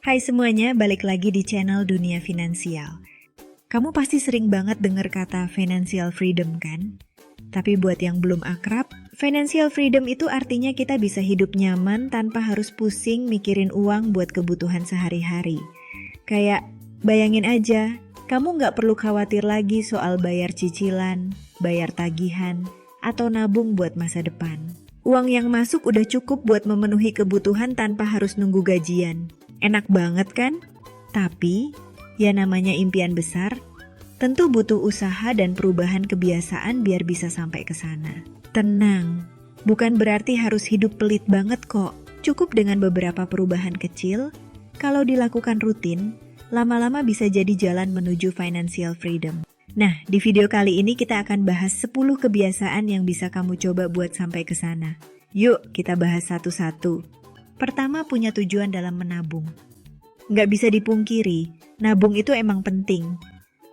Hai semuanya, balik lagi di channel Dunia Finansial. Kamu pasti sering banget dengar kata financial freedom kan? Tapi buat yang belum akrab, financial freedom itu artinya kita bisa hidup nyaman tanpa harus pusing mikirin uang buat kebutuhan sehari-hari. Kayak, bayangin aja, kamu nggak perlu khawatir lagi soal bayar cicilan, bayar tagihan, atau nabung buat masa depan. Uang yang masuk udah cukup buat memenuhi kebutuhan tanpa harus nunggu gajian. Enak banget kan? Tapi, ya namanya impian besar, tentu butuh usaha dan perubahan kebiasaan biar bisa sampai ke sana. Tenang, bukan berarti harus hidup pelit banget kok. Cukup dengan beberapa perubahan kecil, kalau dilakukan rutin, lama-lama bisa jadi jalan menuju financial freedom. Nah, di video kali ini kita akan bahas 10 kebiasaan yang bisa kamu coba buat sampai ke sana. Yuk, kita bahas satu-satu. Pertama, punya tujuan dalam menabung. Nggak bisa dipungkiri, nabung itu emang penting.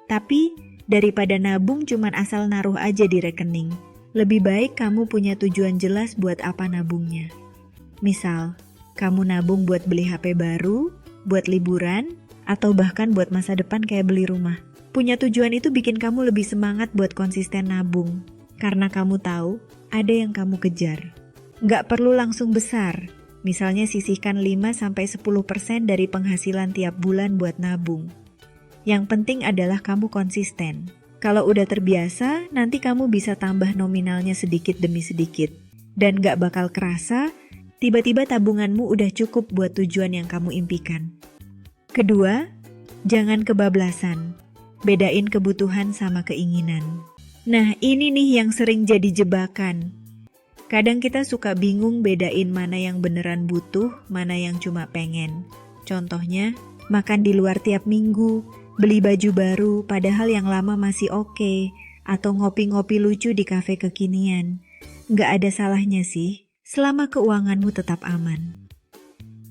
Tapi, daripada nabung cuman asal naruh aja di rekening, lebih baik kamu punya tujuan jelas buat apa nabungnya. Misal, kamu nabung buat beli HP baru, buat liburan, atau bahkan buat masa depan kayak beli rumah. Punya tujuan itu bikin kamu lebih semangat buat konsisten nabung. Karena kamu tahu, ada yang kamu kejar. Nggak perlu langsung besar. Misalnya sisihkan 5-10% dari penghasilan tiap bulan buat nabung. Yang penting adalah kamu konsisten. Kalau udah terbiasa, nanti kamu bisa tambah nominalnya sedikit demi sedikit. Dan nggak bakal kerasa, tiba-tiba tabunganmu udah cukup buat tujuan yang kamu impikan. Kedua, jangan kebablasan. Bedain kebutuhan sama keinginan. Nah, ini nih yang sering jadi jebakan. Kadang kita suka bingung bedain mana yang beneran butuh, mana yang cuma pengen. Contohnya, makan di luar tiap minggu, beli baju baru padahal yang lama masih oke, atau ngopi-ngopi lucu di kafe kekinian. Nggak ada salahnya sih, selama keuanganmu tetap aman.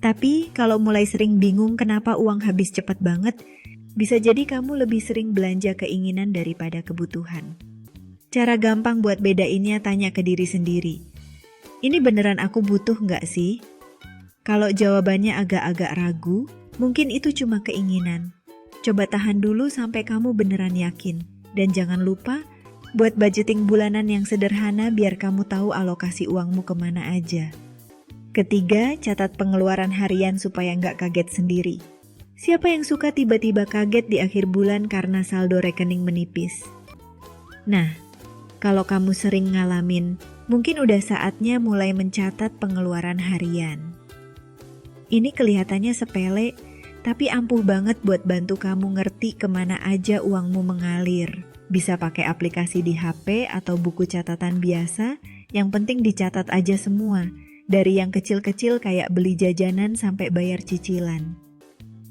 Tapi, kalau mulai sering bingung kenapa uang habis cepat banget, bisa jadi kamu lebih sering belanja keinginan daripada kebutuhan. Cara gampang buat bedainnya, tanya ke diri sendiri. Ini beneran aku butuh nggak sih? Kalau jawabannya agak-agak ragu, mungkin itu cuma keinginan. Coba tahan dulu sampai kamu beneran yakin. Dan jangan lupa, buat budgeting bulanan yang sederhana biar kamu tahu alokasi uangmu kemana aja. Ketiga, catat pengeluaran harian supaya nggak kaget sendiri. Siapa yang suka tiba-tiba kaget di akhir bulan karena saldo rekening menipis? Nah, kalau kamu sering ngalamin, mungkin udah saatnya mulai mencatat pengeluaran harian. Ini kelihatannya sepele, tapi ampuh banget buat bantu kamu ngerti kemana aja uangmu mengalir. Bisa pakai aplikasi di HP atau buku catatan biasa, yang penting dicatat aja semua. Dari yang kecil-kecil kayak beli jajanan sampai bayar cicilan.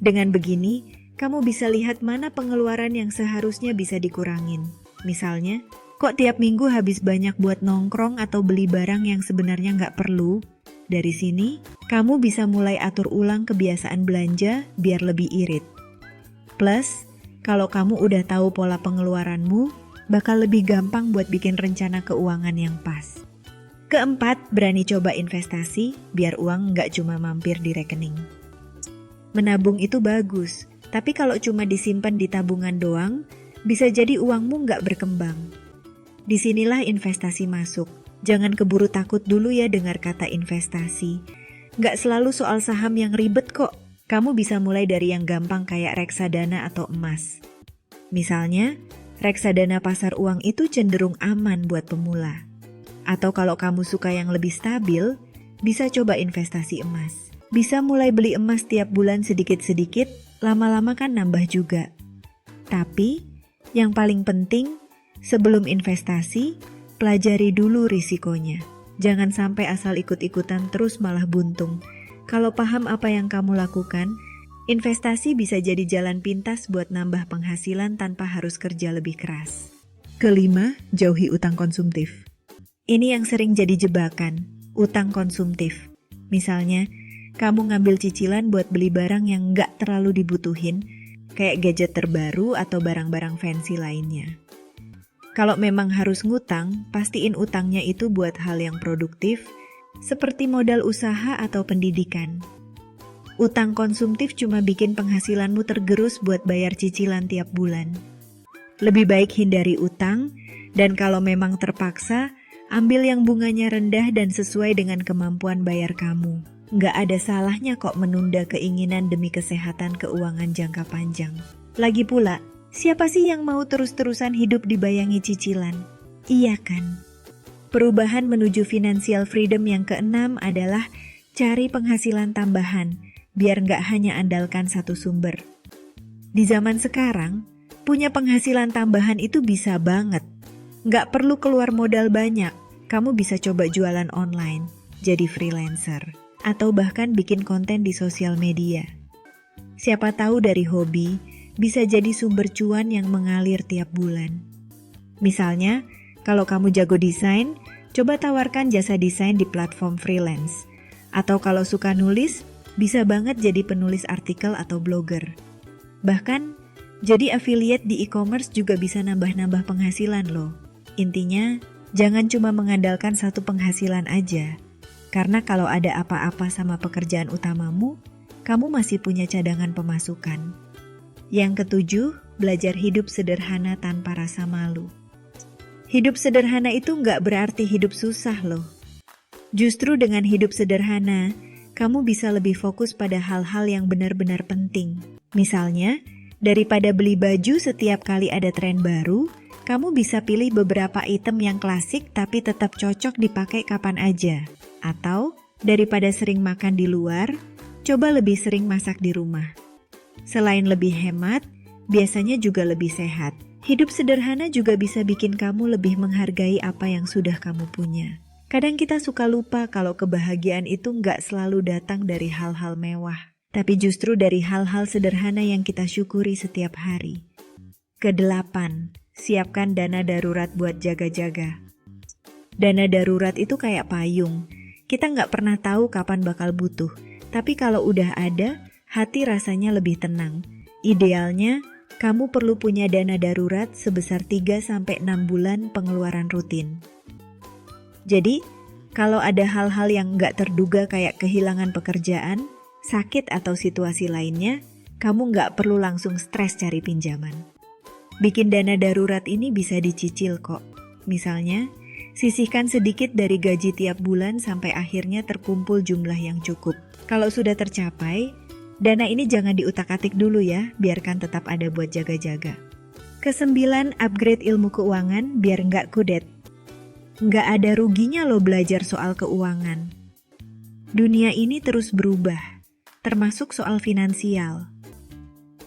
Dengan begini, kamu bisa lihat mana pengeluaran yang seharusnya bisa dikurangin. Misalnya, kok tiap minggu habis banyak buat nongkrong atau beli barang yang sebenarnya nggak perlu? Dari sini, kamu bisa mulai atur ulang kebiasaan belanja biar lebih irit. Plus, kalau kamu udah tahu pola pengeluaranmu, bakal lebih gampang buat bikin rencana keuangan yang pas. Keempat, berani coba investasi biar uang nggak cuma mampir di rekening. Menabung itu bagus, tapi kalau cuma disimpan di tabungan doang, bisa jadi uangmu nggak berkembang. Disinilah investasi masuk. Jangan keburu takut dulu ya dengar kata investasi. Nggak selalu soal saham yang ribet kok. Kamu bisa mulai dari yang gampang kayak reksadana atau emas. Misalnya, reksadana pasar uang itu cenderung aman buat pemula. Atau kalau kamu suka yang lebih stabil, bisa coba investasi emas. Bisa mulai beli emas tiap bulan sedikit-sedikit, lama-lama kan nambah juga. Tapi, yang paling penting, sebelum investasi, pelajari dulu risikonya. Jangan sampai asal ikut-ikutan terus malah buntung. Kalau paham apa yang kamu lakukan, investasi bisa jadi jalan pintas buat nambah penghasilan tanpa harus kerja lebih keras. Kelima, jauhi utang konsumtif. Ini yang sering jadi jebakan, utang konsumtif. Misalnya, kamu ngambil cicilan buat beli barang yang nggak terlalu dibutuhin, kayak gadget terbaru atau barang-barang fancy lainnya. Kalau memang harus ngutang, pastiin utangnya itu buat hal yang produktif, seperti modal usaha atau pendidikan. Utang konsumtif cuma bikin penghasilanmu tergerus buat bayar cicilan tiap bulan. Lebih baik hindari utang, dan kalau memang terpaksa, ambil yang bunganya rendah dan sesuai dengan kemampuan bayar kamu. Nggak ada salahnya kok menunda keinginan demi kesehatan keuangan jangka panjang. Lagi pula, siapa sih yang mau terus-terusan hidup dibayangi cicilan? Iya kan? Perubahan menuju financial freedom yang keenam adalah cari penghasilan tambahan, biar nggak hanya andalkan satu sumber. Di zaman sekarang, punya penghasilan tambahan itu bisa banget. Nggak perlu keluar modal banyak, kamu bisa coba jualan online, jadi freelancer, atau bahkan bikin konten di sosial media. Siapa tahu dari hobi, bisa jadi sumber cuan yang mengalir tiap bulan. Misalnya, kalau kamu jago desain, coba tawarkan jasa desain di platform freelance. Atau kalau suka nulis, bisa banget jadi penulis artikel atau blogger. Bahkan, jadi affiliate di e-commerce juga bisa nambah-nambah penghasilan loh. Intinya, jangan cuma mengandalkan satu penghasilan aja. Karena kalau ada apa-apa sama pekerjaan utamamu, kamu masih punya cadangan pemasukan. Yang ketujuh, belajar hidup sederhana tanpa rasa malu. Hidup sederhana itu nggak berarti hidup susah loh. Justru dengan hidup sederhana, kamu bisa lebih fokus pada hal-hal yang benar-benar penting. Misalnya, daripada beli baju setiap kali ada tren baru, kamu bisa pilih beberapa item yang klasik tapi tetap cocok dipakai kapan aja. Atau, daripada sering makan di luar, coba lebih sering masak di rumah. Selain lebih hemat, biasanya juga lebih sehat. Hidup sederhana juga bisa bikin kamu lebih menghargai apa yang sudah kamu punya. Kadang kita suka lupa kalau kebahagiaan itu nggak selalu datang dari hal-hal mewah, tapi justru dari hal-hal sederhana yang kita syukuri setiap hari. Kedelapan, siapkan dana darurat buat jaga-jaga. Dana darurat itu kayak payung. Kita nggak pernah tahu kapan bakal butuh, tapi kalau udah ada, hati rasanya lebih tenang. Idealnya, kamu perlu punya dana darurat sebesar 3-6 bulan pengeluaran rutin. Jadi, kalau ada hal-hal yang nggak terduga kayak kehilangan pekerjaan, sakit atau situasi lainnya, kamu nggak perlu langsung stres cari pinjaman. Bikin dana darurat ini bisa dicicil kok. Misalnya, sisihkan sedikit dari gaji tiap bulan sampai akhirnya terkumpul jumlah yang cukup. Kalau sudah tercapai, dana ini jangan diutak-atik dulu ya, biarkan tetap ada buat jaga-jaga. Kesembilan, upgrade ilmu keuangan biar nggak kudet. Nggak ada ruginya lo belajar soal keuangan. Dunia ini terus berubah, termasuk soal finansial.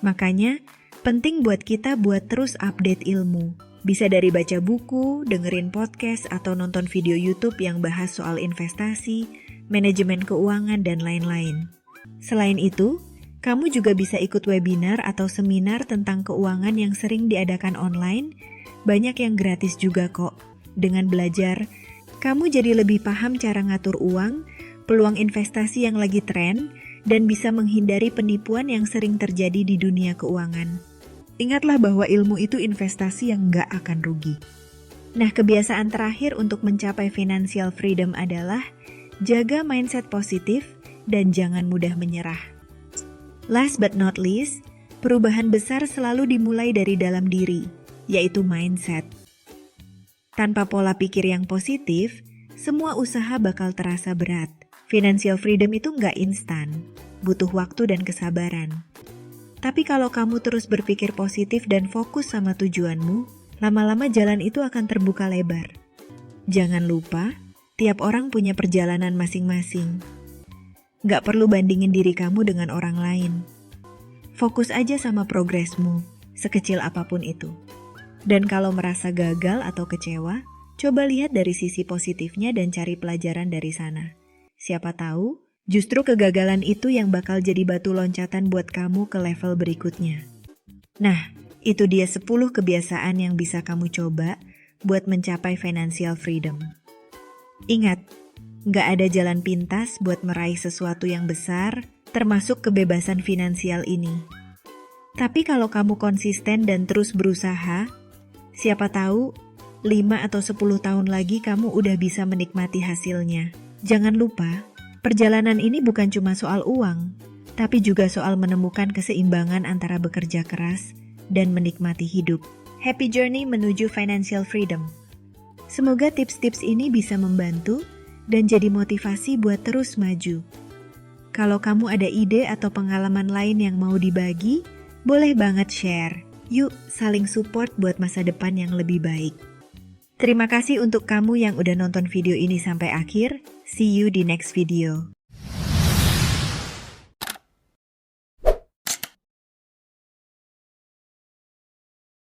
Makanya, penting buat kita buat terus update ilmu. Bisa dari baca buku, dengerin podcast, atau nonton video YouTube yang bahas soal investasi, manajemen keuangan, dan lain-lain. Selain itu, kamu juga bisa ikut webinar atau seminar tentang keuangan yang sering diadakan online. Banyak yang gratis juga kok. Dengan belajar, kamu jadi lebih paham cara ngatur uang, peluang investasi yang lagi tren, dan bisa menghindari penipuan yang sering terjadi di dunia keuangan. Ingatlah bahwa ilmu itu investasi yang nggak akan rugi. Nah, kebiasaan terakhir untuk mencapai financial freedom adalah jaga mindset positif dan jangan mudah menyerah. Last but not least, perubahan besar selalu dimulai dari dalam diri, yaitu mindset. Tanpa pola pikir yang positif, semua usaha bakal terasa berat. Financial freedom itu nggak instan, butuh waktu dan kesabaran. Tapi kalau kamu terus berpikir positif dan fokus sama tujuanmu, lama-lama jalan itu akan terbuka lebar. Jangan lupa, tiap orang punya perjalanan masing-masing. Nggak perlu bandingin diri kamu dengan orang lain. Fokus aja sama progresmu, sekecil apapun itu. Dan kalau merasa gagal atau kecewa, coba lihat dari sisi positifnya dan cari pelajaran dari sana. Siapa tahu, justru kegagalan itu yang bakal jadi batu loncatan buat kamu ke level berikutnya. Nah, itu dia 10 kebiasaan yang bisa kamu coba buat mencapai financial freedom. Ingat, nggak ada jalan pintas buat meraih sesuatu yang besar, termasuk kebebasan finansial ini. Tapi kalau kamu konsisten dan terus berusaha, siapa tahu 5 atau 10 tahun lagi kamu udah bisa menikmati hasilnya. Jangan lupa, perjalanan ini bukan cuma soal uang, tapi juga soal menemukan keseimbangan antara bekerja keras dan menikmati hidup. Happy journey menuju financial freedom. Semoga tips-tips ini bisa membantu dan jadi motivasi buat terus maju. Kalau kamu ada ide atau pengalaman lain yang mau dibagi, boleh banget share. Yuk saling support buat masa depan yang lebih baik. Terima kasih untuk kamu yang udah nonton video ini sampai akhir. See you di next video.